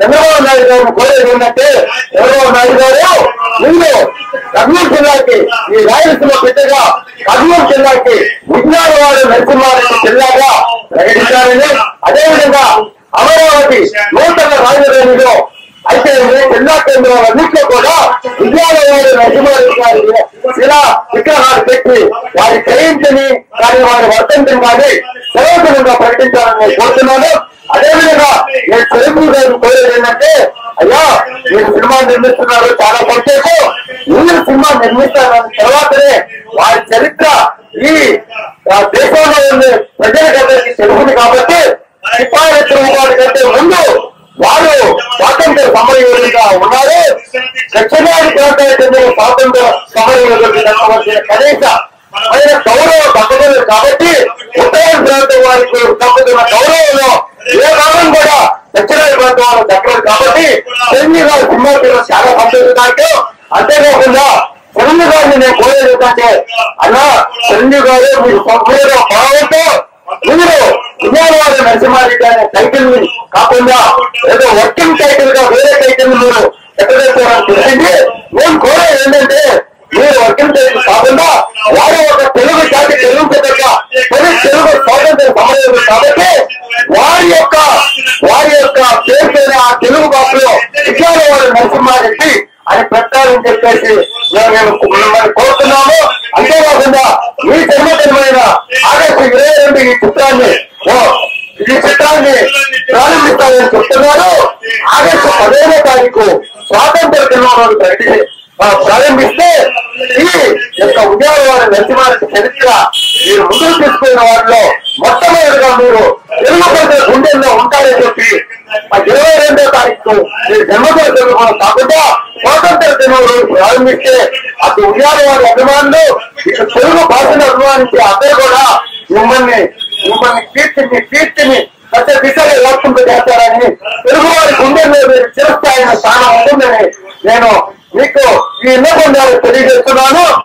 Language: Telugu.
చంద్రబాబు నాయుడు గారిని కోరేది ఏంటంటే, చంద్రబాబు నాయుడు గారు ముందు కర్నూలు జిల్లాకి ఈ రాయలసీమ బిడ్డగా కర్నూలు జిల్లాకి విజ్ఞానవాడ నరసింహారెడ్డి జిల్లాగా ప్రకటించాలని, అదేవిధంగా అమరావతి నూతన రాజధానిలో అయితే జిల్లా కేంద్రాలన్నింటిలో కూడా విజ్ఞానవాడ నరసింహారెడ్డి గారి ఇలా విగ్రహాలు పెట్టి వారి జయంతిని కానీ వారి వర్ధంతిని కానీ సర్వోత్తమంగా ప్రకటించాలని కోరుతున్నాను. అదేవిధంగా నేను చంద్రబాబు గారిని కోరేది ఏంటంటే, అయ్యా మీరు సినిమా నిర్మిస్తున్నారు, చాలా సంతోషం. మీరు సినిమా నిర్మిస్తారన్న తర్వాతనే వారి చరిత్ర ఈ దేశంలో ఉండే ప్రజలకందరికీ తెలుస్తుంది. కాబట్టి సిపాయి తిరుగుబాటు కంటే ముందు వారు స్వాతంత్ర సమరయోధులుగా ఉన్నారు. దక్షిణాది ప్రాంతానికి చెందిన స్వాతంత్ర సమరయోధులు కనీస గౌరవ దక్కలేదు. కాబట్టి ఉత్తరాది ప్రాంతం వారికి దక్కుతున్న గౌరవంలో ఏ భాగం కూడా దక్షిణాది ప్రాంతం వాళ్ళకి దక్కలేదు. కాబట్టి చిరంజీవి గారి సినిమా చాలా సంతోషించారు. అంతేకాకుండా చిరంజీవి గారిని నేను కోరేది ఏంటంటే, అన్నా చిరంజీవి గారు మీరు సంపూర్ణ భావంతో మీరు విజయవాడ నరసింహారెడ్డి అనే టైటిల్ ని కాకుండా ఏదో వర్కింగ్ టైటిల్ గా వేరే టైటిల్ మీరు ఎక్కడేస్తారని తెలిసింది. నేను కోరేది ఏంటంటే, మీరు వర్కింగ్ టైటిల్ కాకుండా వారు ఒక తెలుగు జాతి తెలుగు పెద్దగా తెలుగు స్వాతంత్ర సమరయోధులు కాబట్టి వారి యొక్క పేరుపైన ఆ తెలుగు భాషలో విజయవాడ నరసింహారెడ్డి అని పెట్టాలని చెప్పేసి మేము మిమ్మల్ని కోరుతున్నాము. అంతేకాకుండా ఈ జన్మదినమైన ఆగస్టు 22 ఈ చిత్రాన్ని ప్రారంభిస్తారని చెప్తున్నారు. ఆగస్టు 15వ తారీఖు స్వాతంత్ర దినోత్సవం ప్రారంభిస్తే ఈ యొక్క విజయవాడ నరసింహారెడ్డి చరిత్ర మీరు ముందుకు తీసుకున్న వారిలో మొట్టమొదటిగా మీరు తెలుగు ప్రజల గుండెల్లో ఉంటారని చెప్పి 22వ తారీఖు మీరు జన్మదిన జరుపుకోవడం కాకుండా స్వాతంత్ర దినోత్సవం ప్రారంభిస్తే అటు విజయవాడ అభిమానులు ఇక తెలుగు భాషను అభిమానించే అందరూ కూడా మిమ్మల్ని కీర్తిని ప్రతి దిశగా వర్తింప చేస్తారని, తెలుగు వారి గుండెల్లో మీరు చిరస్థాయిన స్థానం ఉంటుందని నేను మీకు ఈ విన్నపంగా తెలియజేస్తున్నాను.